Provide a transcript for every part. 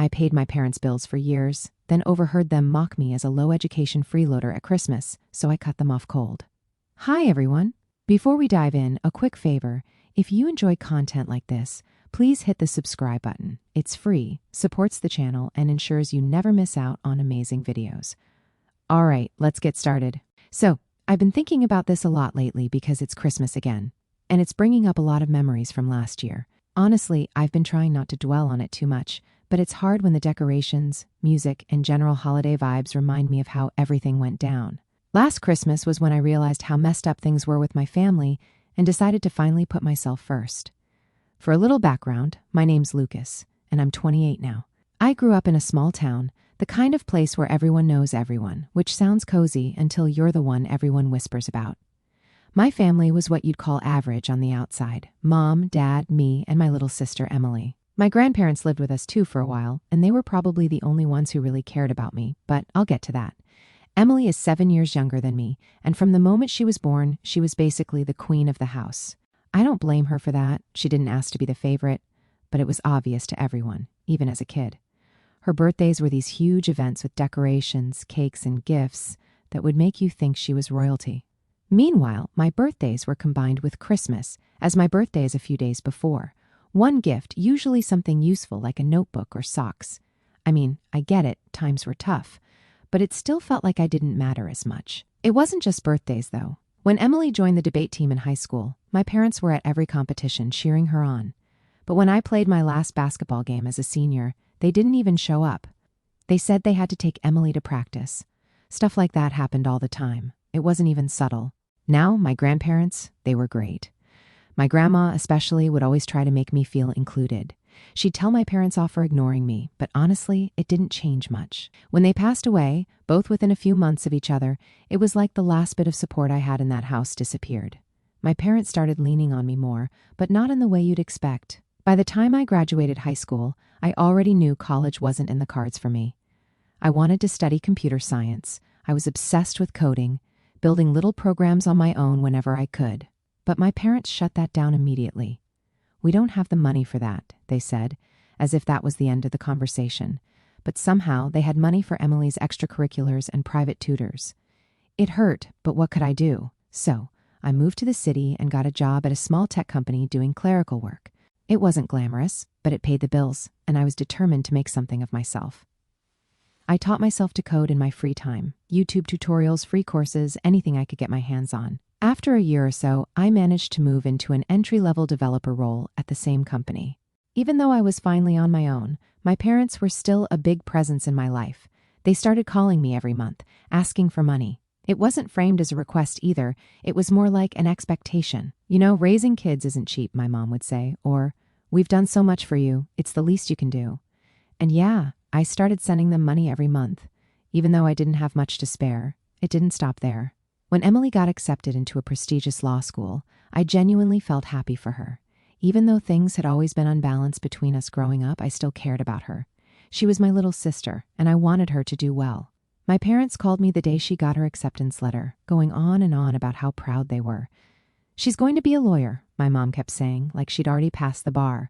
I paid my parents' bills for years, then overheard them mock me as a low-education freeloader at Christmas, so I cut them off cold. Hi, everyone. Before we dive in, a quick favor. If you enjoy content like this, please hit the subscribe button. It's free, supports the channel, and ensures you never miss out on amazing videos. All right, let's get started. So, I've been thinking about this a lot lately because it's Christmas again, and it's bringing up a lot of memories from last year. Honestly, I've been trying not to dwell on it too much, but it's hard when the decorations, music, and general holiday vibes remind me of how everything went down. Last Christmas was when I realized how messed up things were with my family and decided to finally put myself first. For a little background, my name's Lucas, and I'm 28 now. I grew up in a small town, the kind of place where everyone knows everyone, which sounds cozy until you're the one everyone whispers about. My family was what you'd call average on the outside. Mom, Dad, me, and my little sister, Emily. My grandparents lived with us too for a while, and they were probably the only ones who really cared about me, but I'll get to that. Emily is 7 years younger than me, and from the moment she was born, she was basically the queen of the house. I don't blame her for that. She didn't ask to be the favorite, but it was obvious to everyone, even as a kid. Her birthdays were these huge events with decorations, cakes, and gifts that would make you think she was royalty. Meanwhile, my birthdays were combined with Christmas, as my birthday is a few days before. One gift, usually something useful like a notebook or socks. I mean, I get it, times were tough, but it still felt like I didn't matter as much. It wasn't just birthdays, though. When Emily joined the debate team in high school, my parents were at every competition cheering her on. But when I played my last basketball game as a senior, they didn't even show up. They said they had to take Emily to practice. Stuff like that happened all the time. It wasn't even subtle. Now, my grandparents, they were great. My grandma, especially, would always try to make me feel included. She'd tell my parents off for ignoring me, but honestly, it didn't change much. When they passed away, both within a few months of each other, it was like the last bit of support I had in that house disappeared. My parents started leaning on me more, but not in the way you'd expect. By the time I graduated high school, I already knew college wasn't in the cards for me. I wanted to study computer science. I was obsessed with coding, building little programs on my own whenever I could. But my parents shut that down immediately. "We don't have the money for that," they said, as if that was the end of the conversation. But somehow they had money for Emily's extracurriculars and private tutors. It hurt, but what could I do? So I moved to the city and got a job at a small tech company doing clerical work. It wasn't glamorous, but it paid the bills, and I was determined to make something of myself. I taught myself to code in my free time. YouTube tutorials, free courses, anything I could get my hands on. After a year or so, I managed to move into an entry-level developer role at the same company. Even though I was finally on my own, my parents were still a big presence in my life. They started calling me every month, asking for money. It wasn't framed as a request either. It was more like an expectation. "You know, raising kids isn't cheap," my mom would say, or, "We've done so much for you, it's the least you can do." And yeah, I started sending them money every month. Even though I didn't have much to spare, it didn't stop there. When Emily got accepted into a prestigious law school, I genuinely felt happy for her. Even though things had always been unbalanced between us growing up, I still cared about her. She was my little sister, and I wanted her to do well. My parents called me the day she got her acceptance letter, going on and on about how proud they were. "She's going to be a lawyer," my mom kept saying, like she'd already passed the bar.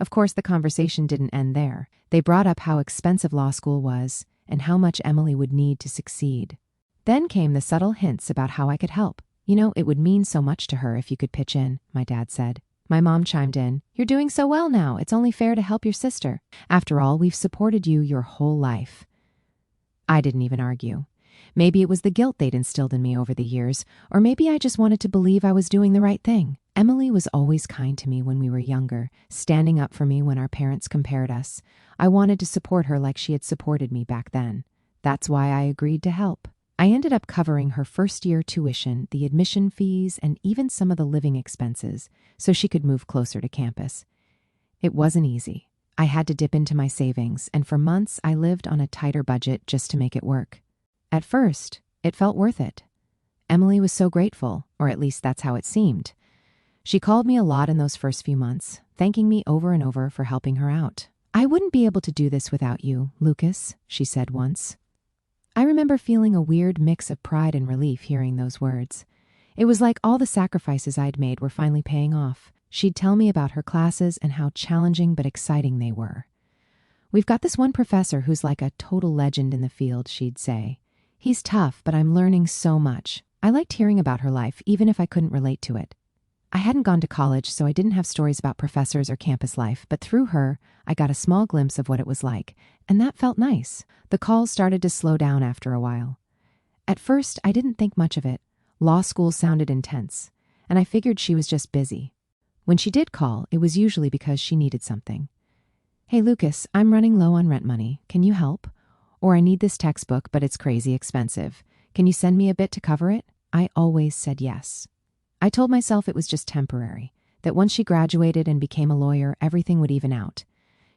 Of course, the conversation didn't end there. They brought up how expensive law school was and how much Emily would need to succeed. Then came the subtle hints about how I could help. "You know, it would mean so much to her if you could pitch in," my dad said. My mom chimed in, "You're doing so well now. It's only fair to help your sister. After all, we've supported you your whole life." I didn't even argue. Maybe it was the guilt they'd instilled in me over the years, or maybe I just wanted to believe I was doing the right thing. Emily was always kind to me when we were younger, standing up for me when our parents compared us. I wanted to support her like she had supported me back then. That's why I agreed to help. I ended up covering her first-year tuition, the admission fees, and even some of the living expenses, so she could move closer to campus. It wasn't easy. I had to dip into my savings, and for months I lived on a tighter budget just to make it work. At first, it felt worth it. Emily was so grateful, or at least that's how it seemed. She called me a lot in those first few months, thanking me over and over for helping her out. "I wouldn't be able to do this without you, Lucas," she said once. I remember feeling a weird mix of pride and relief hearing those words. It was like all the sacrifices I'd made were finally paying off. She'd tell me about her classes and how challenging but exciting they were. "We've got this one professor who's like a total legend in the field," she'd say. "He's tough, but I'm learning so much. I liked hearing about her life, even if I couldn't relate to it. I hadn't gone to college, so I didn't have stories about professors or campus life, but through her, I got a small glimpse of what it was like, and that felt nice." The calls started to slow down after a while. At first, I didn't think much of it. Law school sounded intense, and I figured she was just busy. When she did call, it was usually because she needed something. "Hey, Lucas, I'm running low on rent money. Can you help? Or I need this textbook, but it's crazy expensive. Can you send me a bit to cover it?" I always said yes. I told myself it was just temporary, that once she graduated and became a lawyer, everything would even out.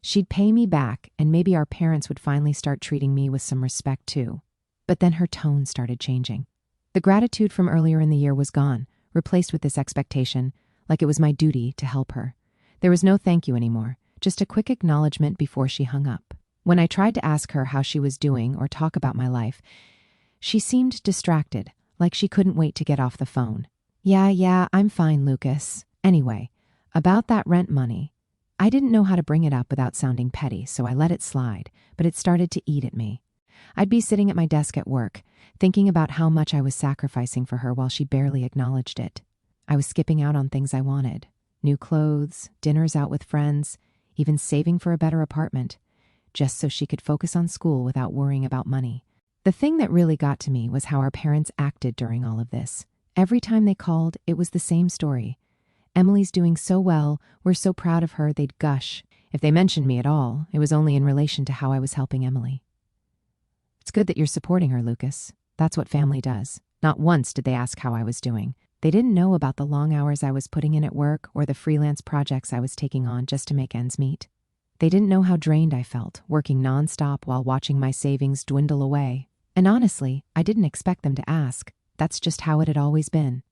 She'd pay me back, and maybe our parents would finally start treating me with some respect too. But then her tone started changing. The gratitude from earlier in the year was gone, replaced with this expectation, like it was my duty to help her. There was no thank you anymore, just a quick acknowledgement before she hung up. When I tried to ask her how she was doing or talk about my life, she seemed distracted, like she couldn't wait to get off the phone. Yeah, I'm fine, Lucas. Anyway, about that rent money. I didn't know how to bring it up without sounding petty, so I let it slide, but it started to eat at me. I'd be sitting at my desk at work, thinking about how much I was sacrificing for her while she barely acknowledged it. I was skipping out on things I wanted. New clothes, dinners out with friends, even saving for a better apartment, just so she could focus on school without worrying about money. The thing that really got to me was how our parents acted during all of this. Every time they called, it was the same story. "Emily's doing so well, we're so proud of her," they'd gush. If they mentioned me at all, it was only in relation to how I was helping Emily. "It's good that you're supporting her, Lucas. That's what family does." Not once did they ask how I was doing. They didn't know about the long hours I was putting in at work or the freelance projects I was taking on just to make ends meet. They didn't know how drained I felt, working nonstop while watching my savings dwindle away. And honestly, I didn't expect them to ask. That's just how it had always been.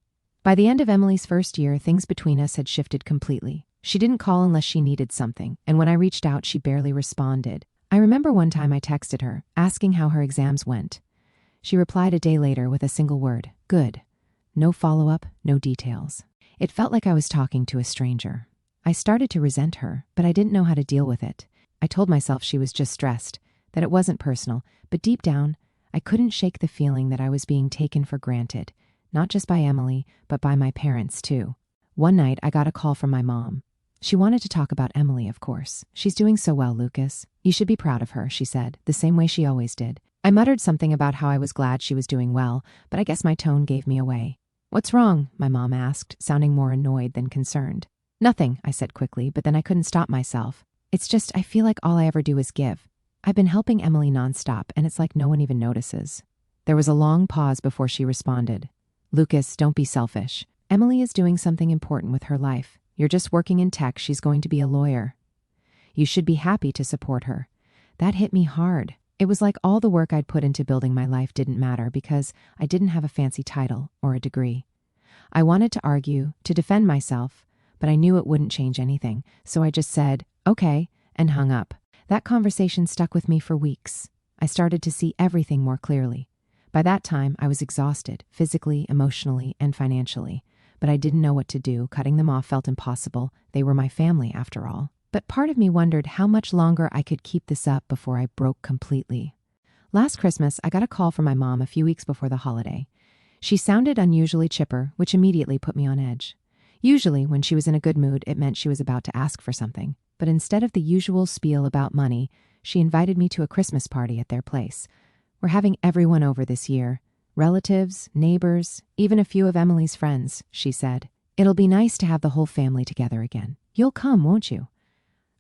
By the end of Emily's first year, things between us had shifted completely. She didn't call unless she needed something, and when I reached out, she barely responded. I remember one time I texted her, asking how her exams went. She replied a day later with a single word, "Good." No follow-up, no details. It felt like I was talking to a stranger. I started to resent her, but I didn't know how to deal with it. I told myself she was just stressed, that it wasn't personal, but deep down, I couldn't shake the feeling that I was being taken for granted, not just by Emily, but by my parents too. One night, I got a call from my mom. She wanted to talk about Emily, of course. "She's doing so well, Lucas. You should be proud of her," she said, the same way she always did. I muttered something about how I was glad she was doing well, but I guess my tone gave me away. "What's wrong?" my mom asked, sounding more annoyed than concerned. "Nothing," I said quickly, but then I couldn't stop myself. "It's just I feel like all I ever do is give. I've been helping Emily nonstop, and it's like no one even notices." There was a long pause before she responded. "Lucas, don't be selfish. Emily is doing something important with her life. You're just working in tech. She's going to be a lawyer. You should be happy to support her." That hit me hard. It was like all the work I'd put into building my life didn't matter because I didn't have a fancy title or a degree. I wanted to argue, to defend myself, but I knew it wouldn't change anything, so I just said, "Okay," and hung up. That conversation stuck with me for weeks. I started to see everything more clearly. By that time, I was exhausted, physically, emotionally, and financially. But I didn't know what to do. Cutting them off felt impossible. They were my family, after all. But part of me wondered how much longer I could keep this up before I broke completely. Last Christmas, I got a call from my mom a few weeks before the holiday. She sounded unusually chipper, which immediately put me on edge. Usually, when she was in a good mood, it meant she was about to ask for something. But instead of the usual spiel about money, she invited me to a Christmas party at their place. "We're having everyone over this year. Relatives, neighbors, even a few of Emily's friends," she said. "It'll be nice to have the whole family together again. You'll come, won't you?"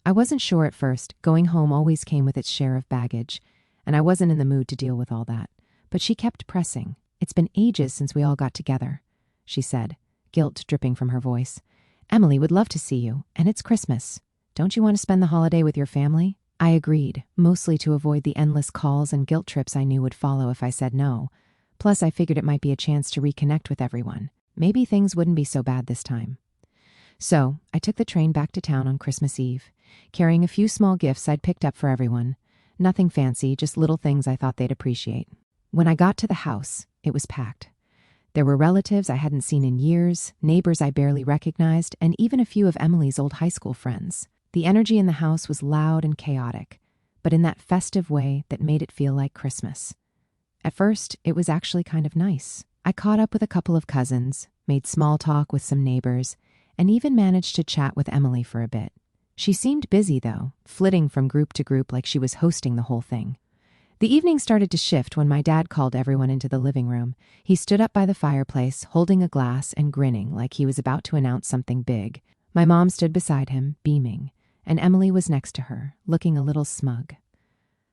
I wasn't sure at first. Going home always came with its share of baggage, and I wasn't in the mood to deal with all that. But she kept pressing. "It's been ages since we all got together," she said, guilt dripping from her voice. "Emily would love to see you, and it's Christmas. Don't you want to spend the holiday with your family?" I agreed, mostly to avoid the endless calls and guilt trips I knew would follow if I said no. Plus, I figured it might be a chance to reconnect with everyone. Maybe things wouldn't be so bad this time. So, I took the train back to town on Christmas Eve, carrying a few small gifts I'd picked up for everyone. Nothing fancy, just little things I thought they'd appreciate. When I got to the house, it was packed. There were relatives I hadn't seen in years, neighbors I barely recognized, and even a few of Emily's old high school friends. The energy in the house was loud and chaotic, but in that festive way that made it feel like Christmas. At first, it was actually kind of nice. I caught up with a couple of cousins, made small talk with some neighbors, and even managed to chat with Emily for a bit. She seemed busy, though, flitting from group to group like she was hosting the whole thing. The evening started to shift when my dad called everyone into the living room. He stood up by the fireplace, holding a glass and grinning like he was about to announce something big. My mom stood beside him, beaming, and Emily was next to her, looking a little smug.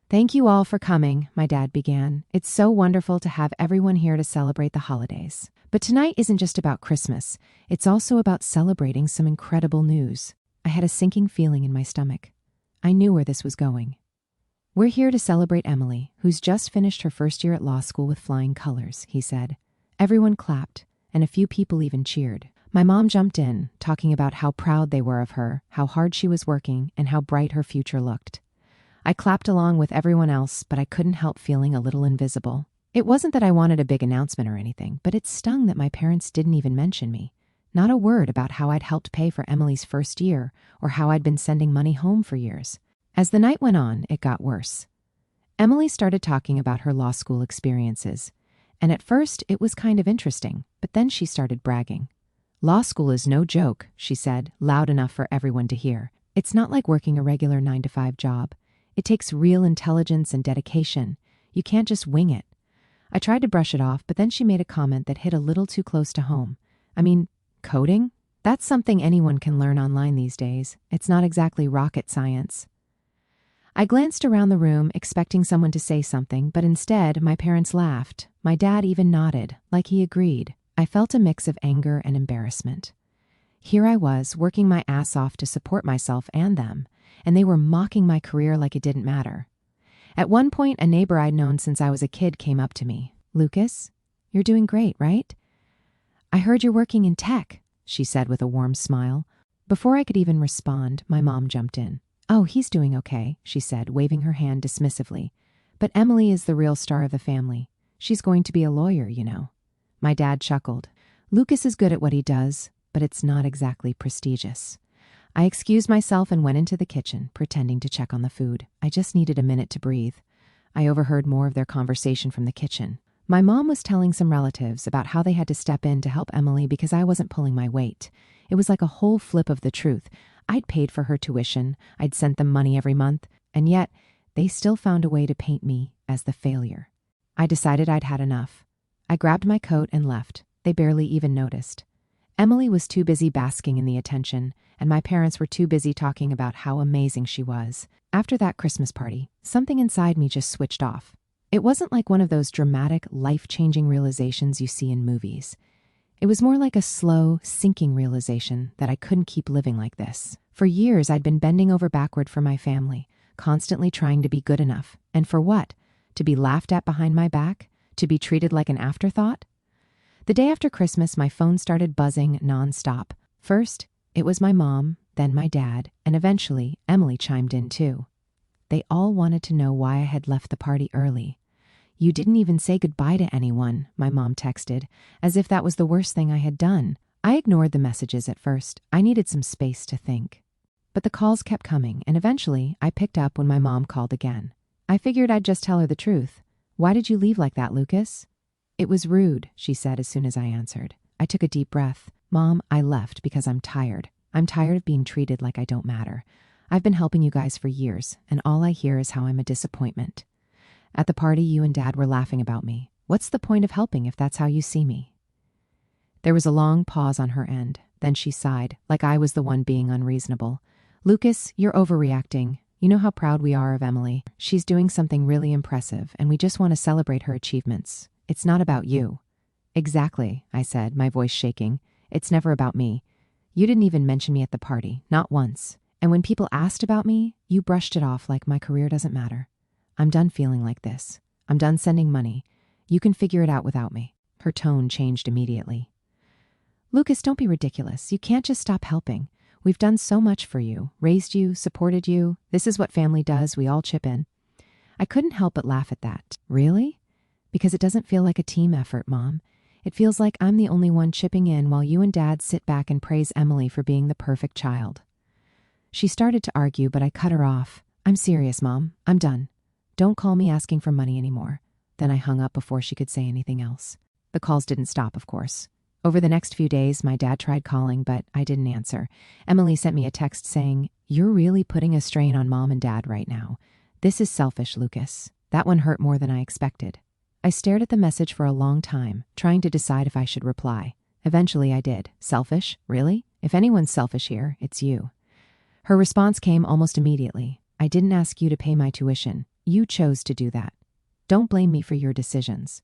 "Thank you all for coming," my dad began. "It's so wonderful to have everyone here to celebrate the holidays. But tonight isn't just about Christmas. It's also about celebrating some incredible news." I had a sinking feeling in my stomach. I knew where this was going. "We're here to celebrate Emily, who's just finished her first year at law school with flying colors," he said. Everyone clapped, and a few people even cheered. My mom jumped in, talking about how proud they were of her, how hard she was working, and how bright her future looked. I clapped along with everyone else, but I couldn't help feeling a little invisible. It wasn't that I wanted a big announcement or anything, but it stung that my parents didn't even mention me. Not a word about how I'd helped pay for Emily's first year or how I'd been sending money home for years. As the night went on, it got worse. Emily started talking about her law school experiences, and at first it was kind of interesting, but then she started bragging. "Law school is no joke," she said, loud enough for everyone to hear. "It's not like working a regular 9-to-5 job. It takes real intelligence and dedication. You can't just wing it." I tried to brush it off, but then she made a comment that hit a little too close to home. I mean, coding? That's something anyone can learn online these days. It's not exactly rocket science. I glanced around the room, expecting someone to say something, but instead, my parents laughed. My dad even nodded, like he agreed. I felt a mix of anger and embarrassment. Here I was, working my ass off to support myself and them, and they were mocking my career like it didn't matter. At one point, a neighbor I'd known since I was a kid came up to me. "Lucas, you're doing great, right?" "I heard you're working in tech," she said with a warm smile. Before I could even respond, my mom jumped in. "Oh, he's doing okay," she said, waving her hand dismissively. "But Emily is the real star of the family. She's going to be a lawyer, you know." My dad chuckled. "Lucas is good at what he does, but it's not exactly prestigious." I excused myself and went into the kitchen, pretending to check on the food. I just needed a minute to breathe. I overheard more of their conversation from the kitchen. My mom was telling some relatives about how they had to step in to help Emily because I wasn't pulling my weight. It was like a whole flip of the truth. I'd paid for her tuition, I'd sent them money every month, and yet they still found a way to paint me as the failure. I decided I'd had enough. I grabbed my coat and left. They barely even noticed. Emily was too busy basking in the attention, and my parents were too busy talking about how amazing she was. After that Christmas party, something inside me just switched off. It wasn't like one of those dramatic, life-changing realizations you see in movies. It was more like a slow, sinking realization that I couldn't keep living like this. For years, I'd been bending over backward for my family, constantly trying to be good enough. And for what? To be laughed at behind my back? To be treated like an afterthought? The day after Christmas, my phone started buzzing nonstop. First, it was my mom, then my dad, and eventually, Emily chimed in too. They all wanted to know why I had left the party early. "You didn't even say goodbye to anyone," my mom texted, as if that was the worst thing I had done. I ignored the messages at first. I needed some space to think. But the calls kept coming, and eventually, I picked up when my mom called again. I figured I'd just tell her the truth. "Why did you leave like that, Lucas?" "It was rude," she said as soon as I answered. I took a deep breath. "Mom, I left because I'm tired. I'm tired of being treated like I don't matter. I've been helping you guys for years, and all I hear is how I'm a disappointment. At the party, you and Dad were laughing about me. What's the point of helping if that's how you see me?" There was a long pause on her end. Then she sighed, like I was the one being unreasonable. "Lucas, you're overreacting. You know how proud we are of Emily. She's doing something really impressive, and we just want to celebrate her achievements. It's not about you." "Exactly," I said, my voice shaking. "It's never about me. You didn't even mention me at the party, not once. And when people asked about me, you brushed it off like my career doesn't matter. I'm done feeling like this. I'm done sending money. You can figure it out without me." Her tone changed immediately. "Lucas, don't be ridiculous. You can't just stop helping. We've done so much for you, raised you, supported you. This is what family does. We all chip in." I couldn't help but laugh at that. "Really? Because it doesn't feel like a team effort, Mom. It feels like I'm the only one chipping in while you and Dad sit back and praise Emily for being the perfect child." She started to argue, but I cut her off. I'm serious, Mom. I'm done. Don't call me asking for money anymore. Then I hung up before she could say anything else. The calls didn't stop, of course. Over the next few days, my dad tried calling, but I didn't answer. Emily sent me a text saying, "You're really putting a strain on Mom and Dad right now. This is selfish, Lucas." That one hurt more than I expected. I stared at the message for a long time, trying to decide if I should reply. Eventually I did. Selfish? Really? If anyone's selfish here, it's you. Her response came almost immediately. "I didn't ask you to pay my tuition. You chose to do that. Don't blame me for your decisions."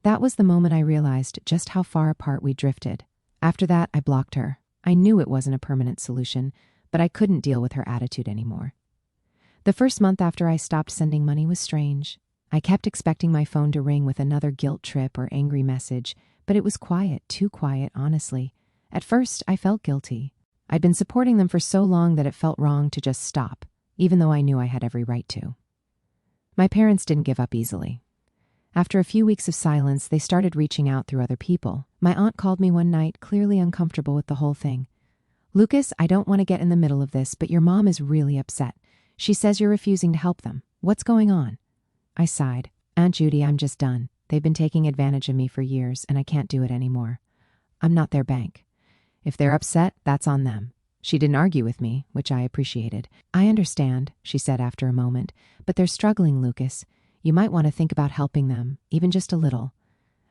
That was the moment I realized just how far apart we drifted. After that, I blocked her. I knew it wasn't a permanent solution, but I couldn't deal with her attitude anymore. The first month after I stopped sending money was strange. I kept expecting my phone to ring with another guilt trip or angry message, but it was quiet, too quiet, honestly. At first, I felt guilty. I'd been supporting them for so long that it felt wrong to just stop, even though I knew I had every right to. My parents didn't give up easily. After a few weeks of silence, they started reaching out through other people. My aunt called me one night, clearly uncomfortable with the whole thing. "Lucas, I don't want to get in the middle of this, but your mom is really upset. She says you're refusing to help them. What's going on?" I sighed. "Aunt Judy, I'm just done. They've been taking advantage of me for years, and I can't do it anymore. I'm not their bank. If they're upset, that's on them." She didn't argue with me, which I appreciated. "I understand," she said after a moment, "but they're struggling, Lucas. You might want to think about helping them, even just a little."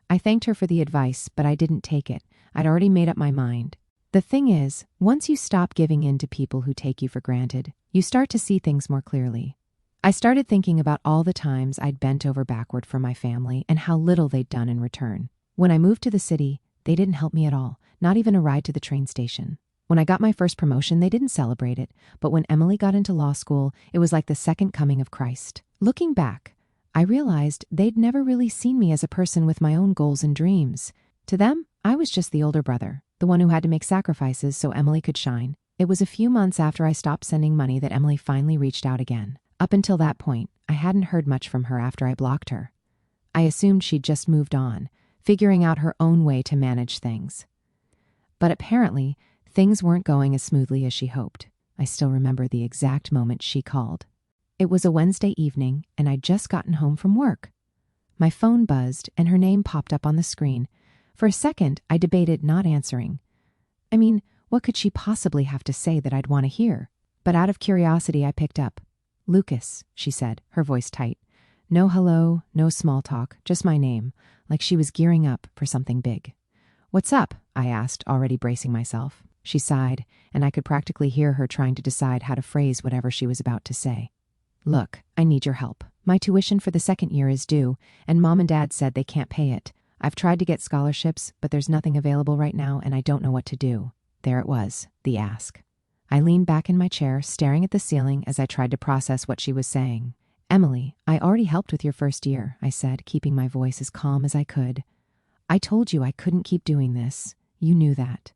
I thanked her for the advice, but I didn't take it. I'd already made up my mind. The thing is, once you stop giving in to people who take you for granted, you start to see things more clearly. I started thinking about all the times I'd bent over backward for my family and how little they'd done in return. When I moved to the city, they didn't help me at all, not even a ride to the train station. When I got my first promotion, they didn't celebrate it, but when Emily got into law school, it was like the second coming of Christ. Looking back, I realized they'd never really seen me as a person with my own goals and dreams. To them, I was just the older brother, the one who had to make sacrifices so Emily could shine. It was a few months after I stopped sending money that Emily finally reached out again. Up until that point, I hadn't heard much from her after I blocked her. I assumed she'd just moved on, figuring out her own way to manage things. But apparently, things weren't going as smoothly as she hoped. I still remember the exact moment she called. It was a Wednesday evening, and I'd just gotten home from work. My phone buzzed, and her name popped up on the screen. For a second, I debated not answering. I mean, what could she possibly have to say that I'd want to hear? But out of curiosity, I picked up. "Lucas," she said, her voice tight. No hello, no small talk, just my name, like she was gearing up for something big. "What's up?" I asked, already bracing myself. She sighed, and I could practically hear her trying to decide how to phrase whatever she was about to say. "Look, I need your help. My tuition for the second year is due, and Mom and Dad said they can't pay it. I've tried to get scholarships, but there's nothing available right now, and I don't know what to do." There it was, the ask. I leaned back in my chair, staring at the ceiling as I tried to process what she was saying. "Emily, I already helped with your first year," I said, keeping my voice as calm as I could. "I told you I couldn't keep doing this. You knew that."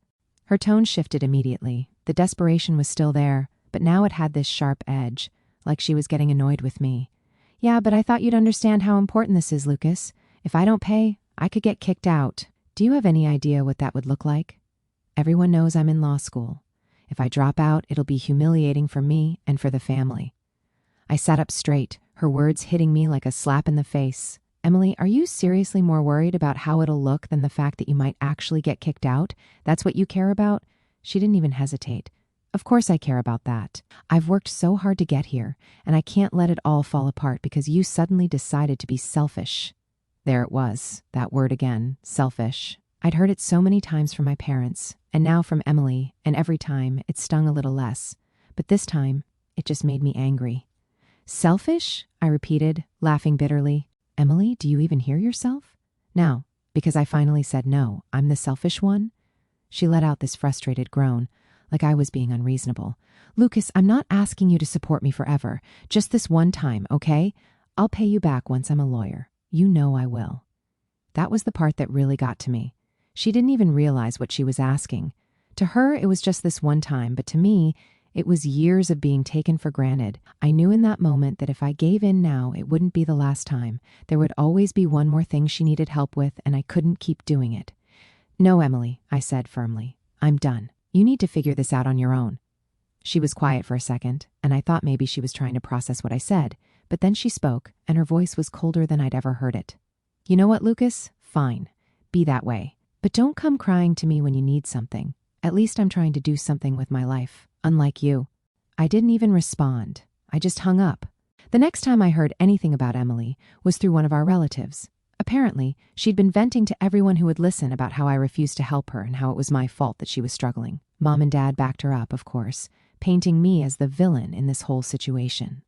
Her tone shifted immediately. The desperation was still there, but now it had this sharp edge, like she was getting annoyed with me. "Yeah, but I thought you'd understand how important this is, Lucas. If I don't pay, I could get kicked out. Do you have any idea what that would look like? Everyone knows I'm in law school. If I drop out, it'll be humiliating for me and for the family." I sat up straight, her words hitting me like a slap in the face. "Emily, are you seriously more worried about how it'll look than the fact that you might actually get kicked out? That's what you care about?" She didn't even hesitate. "Of course I care about that. I've worked so hard to get here, and I can't let it all fall apart because you suddenly decided to be selfish." There it was, that word again, selfish. I'd heard it so many times from my parents, and now from Emily, and every time it stung a little less. But this time, it just made me angry. "Selfish?" I repeated, laughing bitterly. "Emily, do you even hear yourself?" Now, because I finally said no, I'm the selfish one? She let out this frustrated groan, like I was being unreasonable. "Lucas, I'm not asking you to support me forever. Just this one time, okay? I'll pay you back once I'm a lawyer. You know I will." That was the part that really got to me. She didn't even realize what she was asking. To her, it was just this one time, but to me, it was years of being taken for granted. I knew in that moment that if I gave in now, it wouldn't be the last time. There would always be one more thing she needed help with, and I couldn't keep doing it. "No, Emily," I said firmly. "I'm done. You need to figure this out on your own." She was quiet for a second, and I thought maybe she was trying to process what I said, but then she spoke, and her voice was colder than I'd ever heard it. You know what, Lucas? Fine. Be that way. But don't come crying to me when you need something. At least I'm trying to do something with my life, unlike you. I didn't even respond. I just hung up. The next time I heard anything about Emily was through one of our relatives. Apparently, she'd been venting to everyone who would listen about how I refused to help her and how it was my fault that she was struggling. Mom and Dad backed her up, of course, painting me as the villain in this whole situation.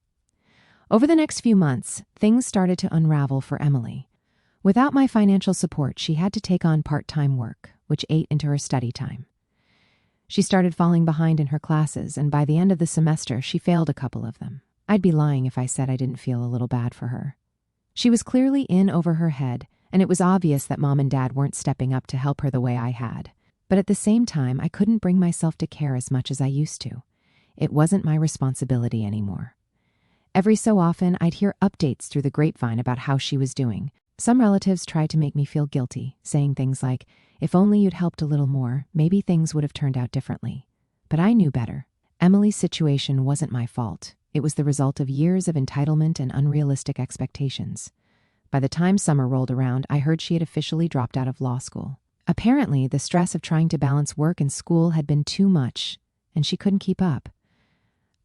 Over the next few months, things started to unravel for Emily. Without my financial support, she had to take on part-time work, which ate into her study time. She started falling behind in her classes, and by the end of the semester, she failed a couple of them. I'd be lying if I said I didn't feel a little bad for her. She was clearly in over her head, and it was obvious that Mom and Dad weren't stepping up to help her the way I had. But at the same time, I couldn't bring myself to care as much as I used to. It wasn't my responsibility anymore. Every so often, I'd hear updates through the grapevine about how she was doing. Some relatives tried to make me feel guilty, saying things like, if only you'd helped a little more, maybe things would have turned out differently. But I knew better. Emily's situation wasn't my fault. It was the result of years of entitlement and unrealistic expectations. By the time summer rolled around, I heard she had officially dropped out of law school. Apparently, the stress of trying to balance work and school had been too much, and she couldn't keep up.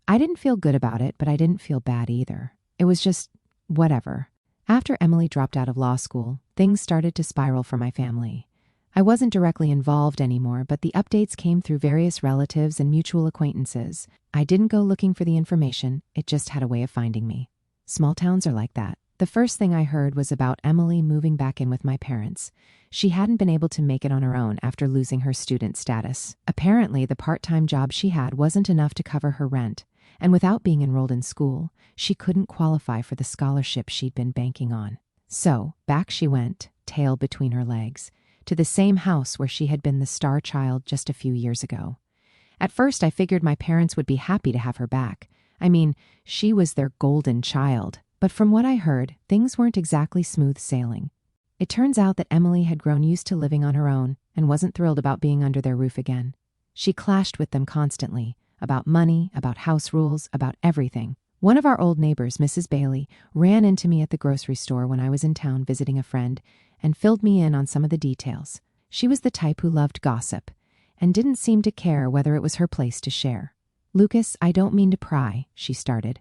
I didn't feel good about it, but I didn't feel bad either. It was just whatever. After Emily dropped out of law school, things started to spiral for my family. I wasn't directly involved anymore, but the updates came through various relatives and mutual acquaintances. I didn't go looking for the information, it just had a way of finding me. Small towns are like that. The first thing I heard was about Emily moving back in with my parents. She hadn't been able to make it on her own after losing her student status. Apparently, the part-time job she had wasn't enough to cover her rent, and without being enrolled in school, she couldn't qualify for the scholarship she'd been banking on. So, back she went, tail between her legs, to the same house where she had been the star child just a few years ago. At first, I figured my parents would be happy to have her back. I mean, she was their golden child. But from what I heard, things weren't exactly smooth sailing. It turns out that Emily had grown used to living on her own and wasn't thrilled about being under their roof again. She clashed with them constantly, about money, about house rules, about everything. One of our old neighbors, Mrs. Bailey, ran into me at the grocery store when I was in town visiting a friend and filled me in on some of the details. She was the type who loved gossip and didn't seem to care whether it was her place to share. "Lucas, I don't mean to pry," she started,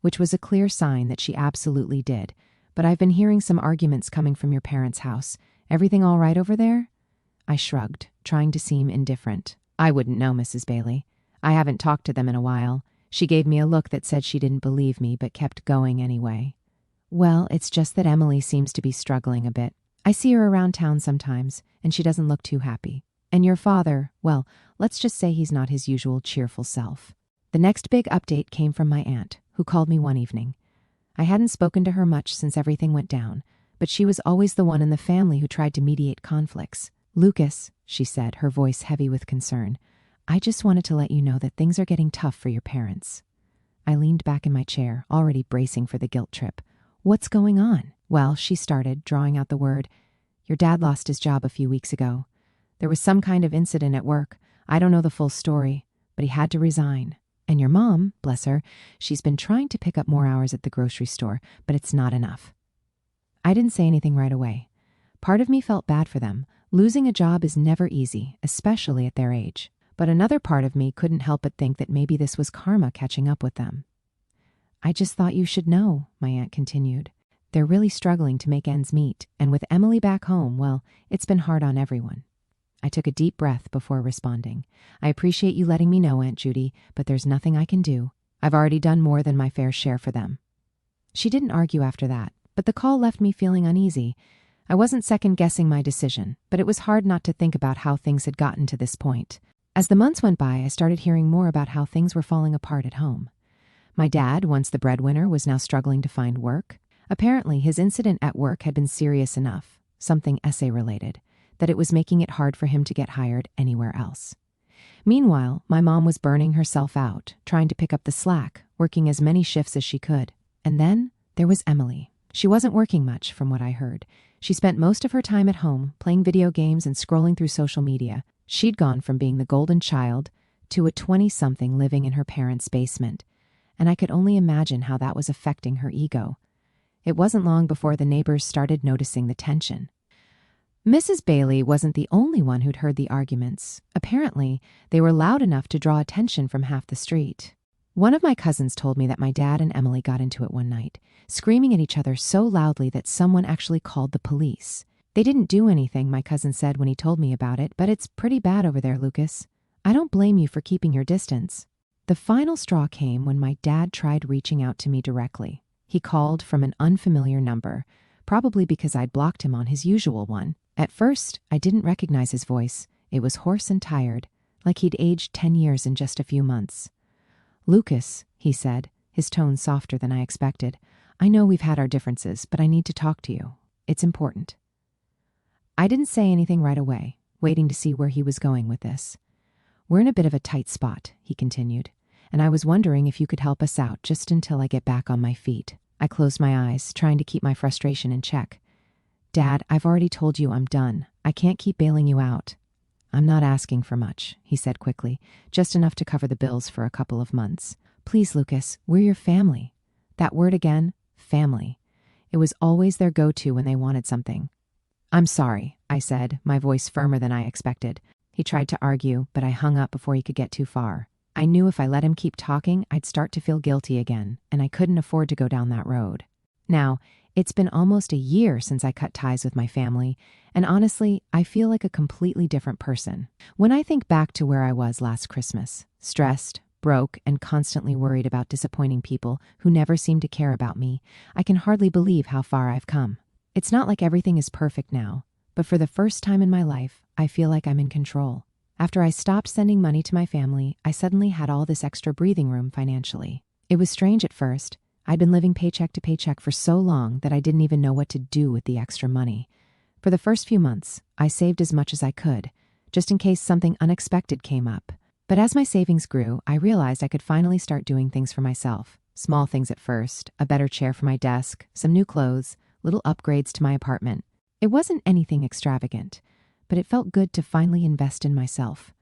which was a clear sign that she absolutely did. "But I've been hearing some arguments coming from your parents' house. Everything all right over there?" I shrugged, trying to seem indifferent. "I wouldn't know, Mrs. Bailey. I haven't talked to them in a while." She gave me a look that said she didn't believe me, but kept going anyway. "Well, it's just that Emily seems to be struggling a bit. I see her around town sometimes, and she doesn't look too happy. And your father, well, let's just say he's not his usual cheerful self." The next big update came from my aunt, who called me one evening. I hadn't spoken to her much since everything went down, but she was always the one in the family who tried to mediate conflicts. "Lucas," she said, her voice heavy with concern, "I just wanted to let you know that things are getting tough for your parents." I leaned back in my chair, already bracing for the guilt trip. "What's going on?" "Well," she started, drawing out the word, "your dad lost his job a few weeks ago. There was some kind of incident at work. I don't know the full story, but he had to resign. And your mom, bless her, she's been trying to pick up more hours at the grocery store, but it's not enough." I didn't say anything right away. Part of me felt bad for them. Losing a job is never easy, especially at their age. But another part of me couldn't help but think that maybe this was karma catching up with them. "I just thought you should know," my aunt continued. "They're really struggling to make ends meet, and with Emily back home, well, it's been hard on everyone." I took a deep breath before responding. "I appreciate you letting me know, Aunt Judy, but there's nothing I can do. I've already done more than my fair share for them." She didn't argue after that, but the call left me feeling uneasy. I wasn't second-guessing my decision, but it was hard not to think about how things had gotten to this point. As the months went by, I started hearing more about how things were falling apart at home. My dad, once the breadwinner, was now struggling to find work. Apparently, his incident at work had been serious enough, something essay-related, that it was making it hard for him to get hired anywhere else. Meanwhile, my mom was burning herself out, trying to pick up the slack, working as many shifts as she could. And then there was Emily. She wasn't working much, from what I heard. She spent most of her time at home, playing video games and scrolling through social media. She'd gone from being the golden child to a 20-something living in her parents' basement, and I could only imagine how that was affecting her ego. It wasn't long before the neighbors started noticing the tension. Mrs. Bailey wasn't the only one who'd heard the arguments. Apparently, they were loud enough to draw attention from half the street. One of my cousins told me that my dad and Emily got into it one night, screaming at each other so loudly that someone actually called the police. They didn't do anything, my cousin said when he told me about it, but it's pretty bad over there, Lucas. I don't blame you for keeping your distance. The final straw came when my dad tried reaching out to me directly. He called from an unfamiliar number, probably because I'd blocked him on his usual one. At first, I didn't recognize his voice. It was hoarse and tired, like he'd aged 10 years in just a few months. Lucas, he said, his tone softer than I expected. I know we've had our differences, but I need to talk to you. It's important. I didn't say anything right away, waiting to see where he was going with this. We're in a bit of a tight spot, he continued, and I was wondering if you could help us out just until I get back on my feet. I closed my eyes, trying to keep my frustration in check. Dad, I've already told you I'm done. I can't keep bailing you out. I'm not asking for much, he said quickly, just enough to cover the bills for a couple of months. Please, Lucas, we're your family. That word again, family. It was always their go-to when they wanted something. I'm sorry, I said, my voice firmer than I expected. He tried to argue, but I hung up before he could get too far. I knew if I let him keep talking, I'd start to feel guilty again, and I couldn't afford to go down that road. Now, it's been almost a year since I cut ties with my family, and honestly, I feel like a completely different person. When I think back to where I was last Christmas, stressed, broke, and constantly worried about disappointing people who never seemed to care about me, I can hardly believe how far I've come. It's not like everything is perfect now, but for the first time in my life, I feel like I'm in control. After I stopped sending money to my family, I suddenly had all this extra breathing room financially. It was strange at first. I'd been living paycheck to paycheck for so long that I didn't even know what to do with the extra money. For the first few months, I saved as much as I could, just in case something unexpected came up. But as my savings grew, I realized I could finally start doing things for myself. Small things at first, a better chair for my desk, some new clothes, little upgrades to my apartment. It wasn't anything extravagant, but it felt good to finally invest in myself.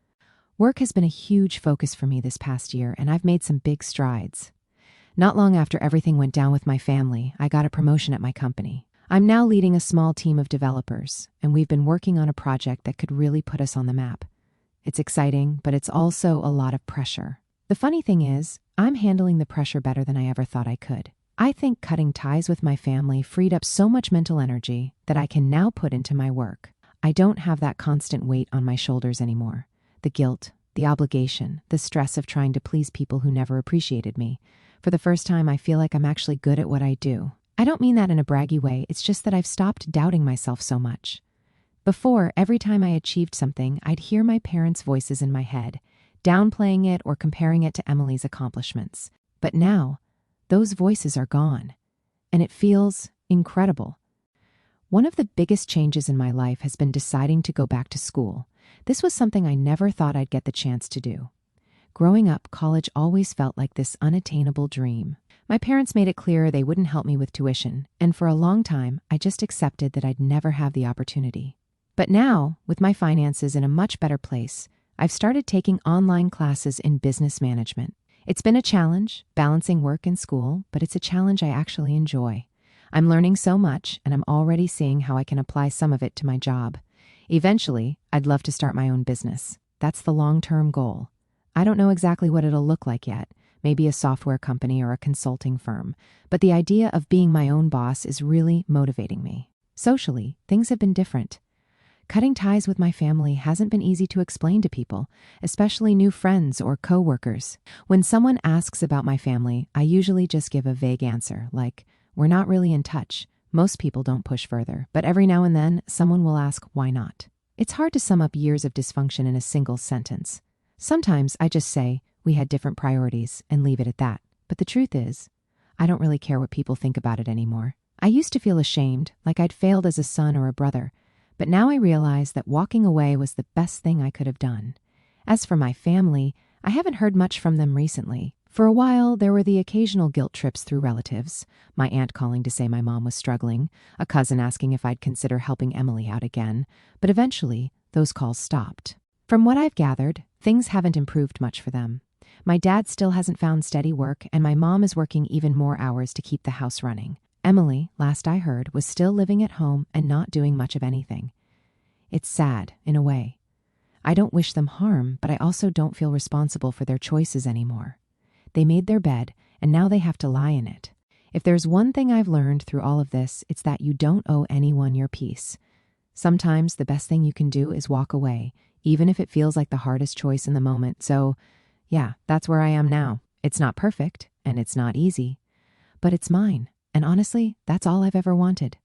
Work has been a huge focus for me this past year, and I've made some big strides. Not long after everything went down with my family, I got a promotion at my company. I'm now leading a small team of developers, and we've been working on a project that could really put us on the map. It's exciting, but it's also a lot of pressure. The funny thing is, I'm handling the pressure better than I ever thought I could. I think cutting ties with my family freed up so much mental energy that I can now put into my work. I don't have that constant weight on my shoulders anymore. The guilt, the obligation, the stress of trying to please people who never appreciated me. For the first time, I feel like I'm actually good at what I do. I don't mean that in a braggy way, it's just that I've stopped doubting myself so much. Before, every time I achieved something, I'd hear my parents' voices in my head, downplaying it or comparing it to Emily's accomplishments. But now, those voices are gone, and it feels incredible. One of the biggest changes in my life has been deciding to go back to school. This was something I never thought I'd get the chance to do. Growing up, college always felt like this unattainable dream. My parents made it clear they wouldn't help me with tuition, and for a long time, I just accepted that I'd never have the opportunity. But now, with my finances in a much better place, I've started taking online classes in business management. It's been a challenge, balancing work and school, but it's a challenge I actually enjoy. I'm learning so much, and I'm already seeing how I can apply some of it to my job. Eventually, I'd love to start my own business. That's the long-term goal. I don't know exactly what it'll look like yet, maybe a software company or a consulting firm, but the idea of being my own boss is really motivating me. Socially, things have been different. Cutting ties with my family hasn't been easy to explain to people, especially new friends or coworkers. When someone asks about my family, I usually just give a vague answer, like, we're not really in touch. Most people don't push further, but every now and then, someone will ask, why not? It's hard to sum up years of dysfunction in a single sentence. Sometimes I just say, we had different priorities, and leave it at that. But the truth is, I don't really care what people think about it anymore. I used to feel ashamed, like I'd failed as a son or a brother, but now I realize that walking away was the best thing I could have done. As for my family, I haven't heard much from them recently. For a while, there were the occasional guilt trips through relatives, my aunt calling to say my mom was struggling, a cousin asking if I'd consider helping Emily out again, but eventually, those calls stopped. From what I've gathered, Things haven't improved much for them. My dad still hasn't found steady work, and my mom is working even more hours to keep the house running. Emily, last I heard, was still living at home and not doing much of anything. It's sad, in a way. I don't wish them harm, but I also don't feel responsible for their choices anymore. They made their bed, and now they have to lie in it. If there's one thing I've learned through all of this, it's that you don't owe anyone your peace. Sometimes the best thing you can do is walk away, even if it feels like the hardest choice in the moment. So, yeah, that's where I am now. It's not perfect, and it's not easy, but it's mine. And honestly, that's all I've ever wanted.